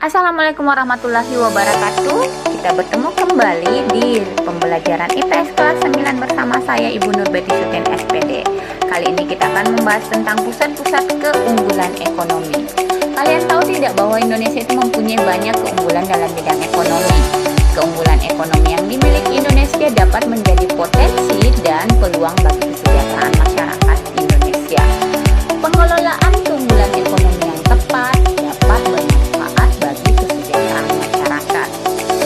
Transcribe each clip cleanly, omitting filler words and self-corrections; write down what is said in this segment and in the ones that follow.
Assalamualaikum warahmatullahi wabarakatuh. Kita bertemu kembali di pembelajaran IPS kelas 9 bersama saya Ibu Nurbeti Sutin SPD. Kali ini kita akan membahas tentang pusat-pusat keunggulan ekonomi. Kalian tahu tidak bahwa Indonesia itu mempunyai banyak keunggulan dalam bidang ekonomi. Keunggulan ekonomi yang dimiliki Indonesia dapat menjadi potensi dan peluang bagi kesejahteraan masyarakat Indonesia. Pengelolaan keunggulan ekonomi yang tepat dapat bermanfaat bagi kesejahteraan masyarakat.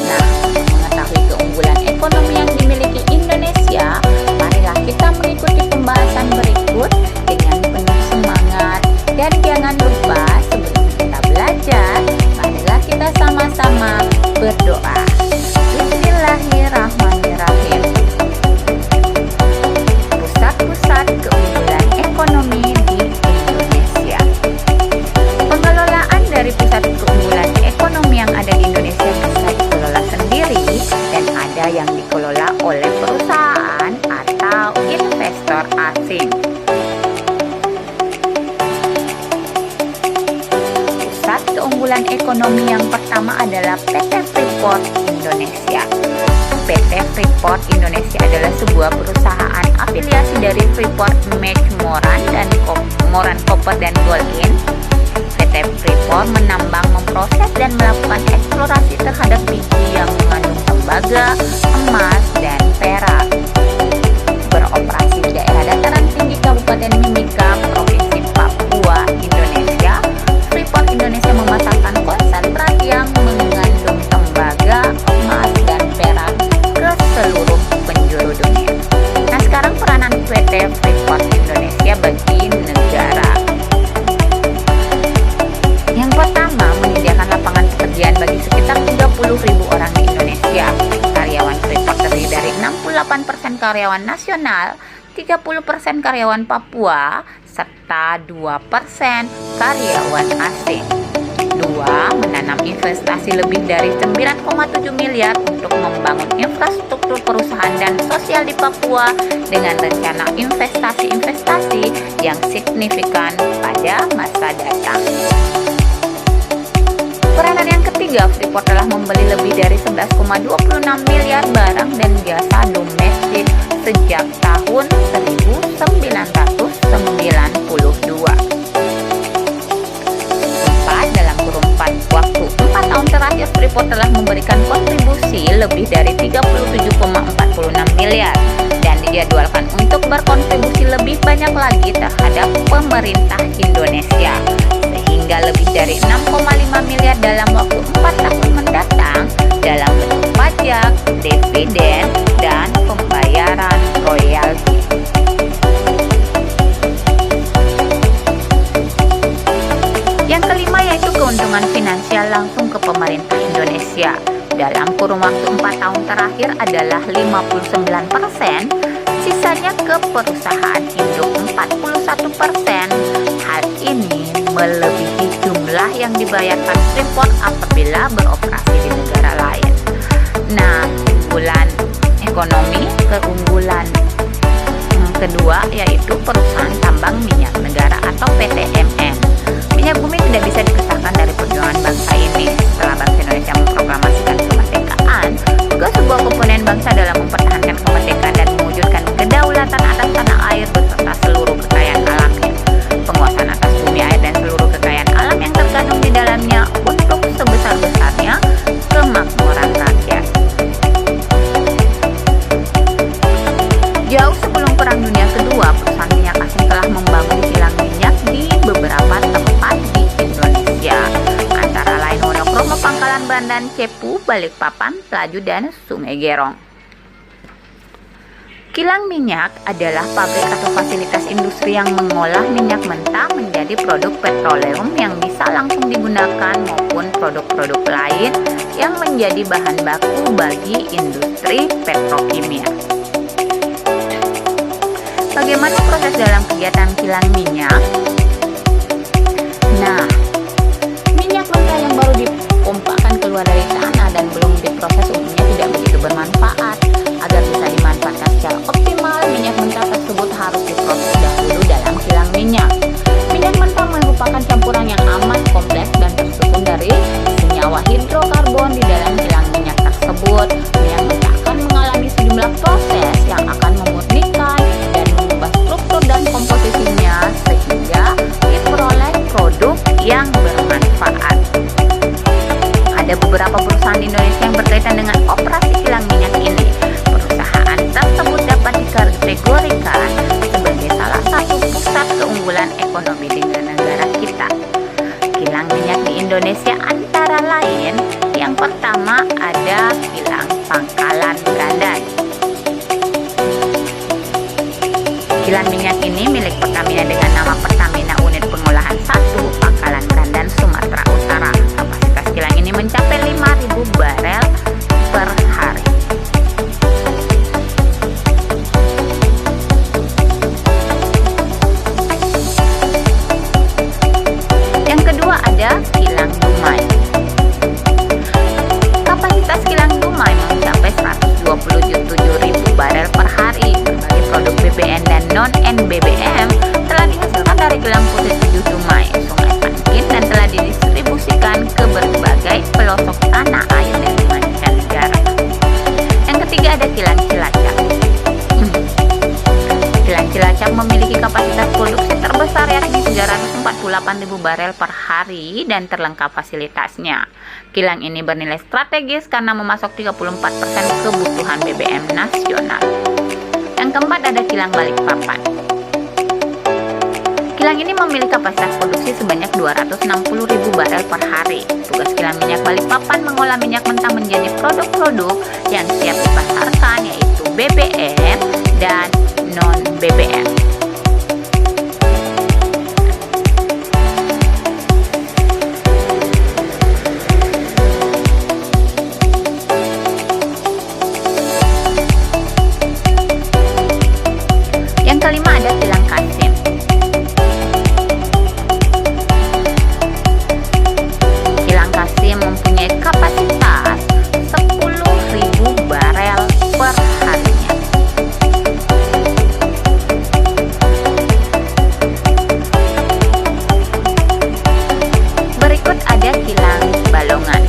Nah, mengetahui keunggulan ekonomi yang dimiliki Indonesia, marilah kita mengikuti pembahasan berikut dengan penuh semangat. Dan jangan lupa, sebelum kita belajar, marilah kita sama-sama berdoa. Bismillahirrahmanirrahim. Pusat-pusat keunggulan ekonomi di Indonesia. Pengelolaan dari pusat keunggulan ekonomi yang ada di Indonesia bisa dikelola sendiri dan ada yang dikelola oleh perusahaan atau investor asing. Pusat keunggulan ekonomi yang pertama adalah PT Freeport Indonesia. PT Freeport Indonesia adalah sebuah perusahaan afiliasi dari Freeport McMoran dan Moran Copper dan Gold In. PT Freeport menambang, memproses dan melakukan eksplorasi terhadap biji yang mengandung tembaga, emas, dan perak. Beroperasi di daerah dataran tinggi Kabupaten Mimika, Provinsi Papua, Indonesia, Freeport Indonesia memasarkan konsentrat yang mengandung tembaga, emas, dan perak ke seluruh penjuru dunia. Nah, sekarang peranan PT Freeport Indonesia bagi negara. Yang pertama, menyediakan lapangan pekerjaan bagi sekitar 30.000 orang di Indonesia. Karyawan Freeport terdiri dari 68% karyawan nasional, 30% karyawan Papua, serta 2% karyawan asing. 2. Menanam investasi lebih dari 9,7 miliar untuk membangun infrastruktur perusahaan dan sosial di Papua dengan rencana investasi-investasi yang signifikan pada masa datang. Peranan yang ketiga, Freeport telah membeli lebih dari 11,26 miliar barang dan jasa domestik sejak tahun 1992. 4. Dalam kurun waktu 4 tahun terakhir, Freeport telah memberikan kontribusi lebih dari 37,46 miliar dan dijadwalkan untuk berkontribusi lebih banyak lagi terhadap pemerintah Indonesia, sehingga lebih dari 6,5 miliar dalam waktu 4 tahun mendatang dalam bentuk pajak, dividen, dan pembayaran royalti. Yang kelima yaitu keuntungan finansial langsung ke pemerintah Indonesia. Dalam kurun waktu 4 tahun terakhir adalah 59%, sisanya ke perusahaan induk 41%. Hal ini melebihi jumlah yang dibayarkan Freeport apabila beroperasi di negara lain. Nah, keunggulan ekonomi, keunggulan kedua yaitu perusahaan tambang minyak negara atau PTMN. Minyak bumi tidak bisa dipisahkan dari perjuangan bangsa ini. Setelah bangsa Indonesia memproklamasikan kemerdekaan, juga sebuah komponen bangsa dalam mempertahankan kemerdekaan dan mewujudkan kedaulatan atas tanah air beserta seluruh kekayaan alamnya. Penguasaan atas bumi, air, dan seluruh kekayaan alam yang terkandung di dalamnya untuk sebesar-besarnya kemakmuran rakyat. Jauh sebelum Perang Dunia Kedua, perusahaan minyak asing telah membangun kilang minyak di beberapa tempat di Indonesia, antara lain Wonokromo, Pangkalan Bandan, Cepu, Balikpapan, Pelaju, dan Sungai Gerong. Kilang minyak adalah pabrik atau fasilitas industri yang mengolah minyak mentah menjadi produk petroleum yang bisa langsung digunakan maupun produk-produk lain yang menjadi bahan baku bagi industri petrokimia. Bagaimana proses dalam kegiatan kilang minyak? Nah, minyak mentah yang baru dipompakan keluar dari tanah dan belum diproses umumnya tidak begitu bermanfaat. Agar bisa dimanfaatkan secara optimal, minyak mentah tersebut harus diproses dahulu dalam kilang minyak. Minyak mentah merupakan campuran yang amat kompleks dan tersusun dari senyawa antara lain yang pertama ada kilang Pangkalan Brandan. Kilang minyak ini milik Pertamina dengan nama Pertamina Unit Pengolahan 1 Pangkalan Brandan, Sumatera Utara. Kapasitas kilang ini mencapai 5.000 barel per hari. Yang kedua ada kilang Dumai. Kapasitas kilang Dumai mencapai 127.000 barel per hari. Berbagai produk BBN dan non-NBBM telah dihasilkan dari kilang Putih 7 Dumai, Sungai Pangkin, dan telah didistribusikan ke berbagai pelosok tanah air dan mancanegara. Yang ketiga ada kilang Cilacap. Kilang Cilacap memiliki kapasitas produksi terbesar yakni 348.000 barel per hari dan terlengkap fasilitasnya. Kilang ini bernilai strategis karena memasok 34% kebutuhan BBM nasional. Yang keempat ada kilang Balikpapan. Kilang ini memiliki kapasitas produksi sebanyak 260.000 barel per hari. Tugas kilang minyak Balikpapan mengolah minyak mentah menjadi produk-produk yang siap dipasarkan, yaitu BBM dan non-BBM. Yang kelima ada kilang Kasim. Kilang Kasim mempunyai kapasitas 10.000 barel per harinya. Berikut ada kilang Balongan.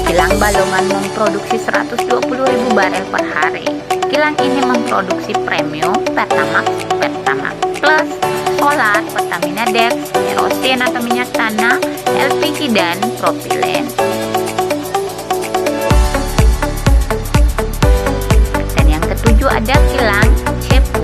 Kilang Balongan memproduksi 120.000 barel per hari. Kilang ini memproduksi premium, Pertamax, Pertamax Plus, solar, Pertamina Dex, kerosin atau minyak tanah, LPG dan propilen. Dan yang ketujuh ada kilang Cepu.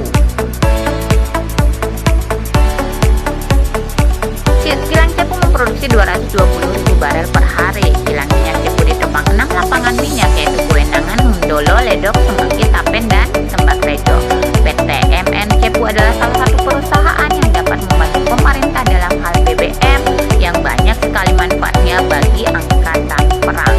Kilang Cepu memproduksi 220.000 barel per hari. Kilang minyak Cepu ditopang 6 lapangan minyak, yaitu Kuenangan, Mundolo, Ledok, Semanggi, Tapen, dan Tembakrejo. PT MN Cepu adalah salah satu perusahaan yang dapat membantu pemerintah dalam hal BBM yang banyak sekali manfaatnya bagi angkatan perang.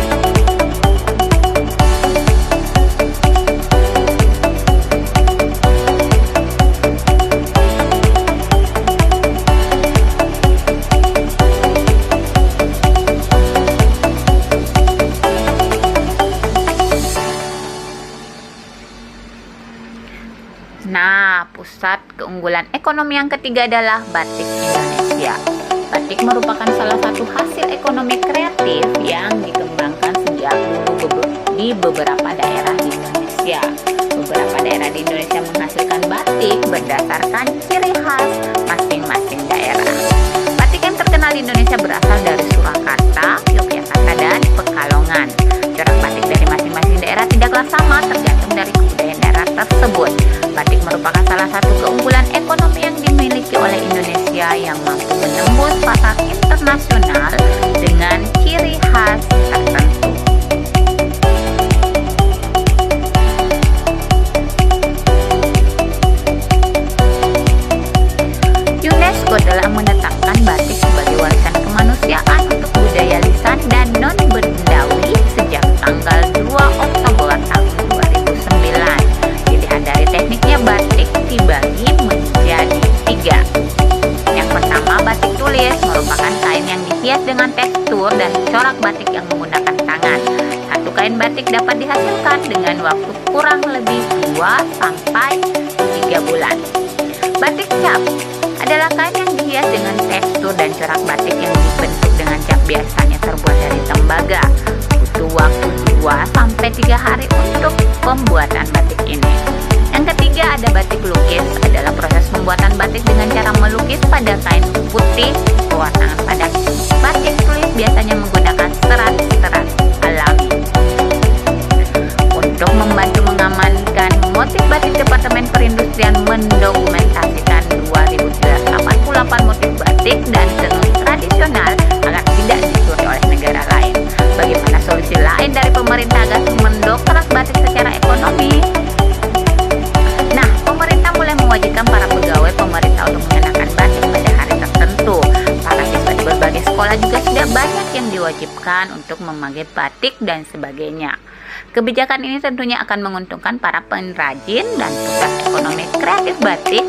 Nah, pusat keunggulan ekonomi yang ketiga adalah batik Indonesia. Batik merupakan salah satu hasil ekonomi kreatif yang dikembangkan sejak dulu di beberapa daerah di Indonesia. Beberapa daerah di Indonesia menghasilkan batik berdasarkan ciri khas masing-masing daerah. Batik yang terkenal di Indonesia berasal dari Surakarta, Yogyakarta, dan Pekalongan. Corak batik dari masing-masing daerah tidaklah sama, tergantung dari kebudayaan daerah tersebut. Batik merupakan salah satu keunggulan ekonomi yang dimiliki oleh Indonesia yang mampu menembus pasar internasional dengan ciri khas tertentu. UNESCO telah menetapkan batik sebagai warisan kemanusiaan untuk budaya lisan dan non-bendawi sejak tanggal 2 Oktober tahun 2009. Dilihat dari tekniknya, batik dibagi menjadi 3. Yang pertama, batik tulis merupakan kain yang dihias dengan tekstur dan corak batik yang menggunakan tangan. Satu kain batik dapat dihasilkan dengan waktu kurang lebih 2-3 bulan. Batik cap adalah kain yang dihias dengan tekstur dan corak batik yang dibentuk dengan cap, biasanya terbuat dari tembaga. Butuh waktu 2-3 hari untuk pembuatan batik ini. Yang ketiga ada batik lukis, adalah proses pembuatan batik dengan cara melukis pada kain putih pewarnaan pada batik tulis, biasanya menggunakan serat-serat alami. Untuk membantu mengamankan motif batik, Departemen Perindustrian mendokumentasikan 2.388 motif batik batik dan tenun tradisional agar tidak dicuri oleh negara lain. Bagaimana solusi lain dari pemerintah agar mendongkrak batik secara ekonomi? Nah, pemerintah mulai mewajibkan para pegawai pemerintah untuk mengenakan batik pada hari tertentu. Para siswa di berbagai sekolah juga sudah banyak yang diwajibkan untuk memakai batik dan sebagainya. Kebijakan ini tentunya akan menguntungkan para pengrajin dan pusat ekonomi kreatif batik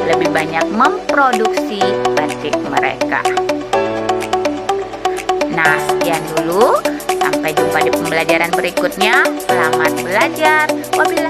lebih banyak memproduksi batik mereka. Nah, sekian dulu. Sampai jumpa di pembelajaran berikutnya. Selamat belajar. Wabillahi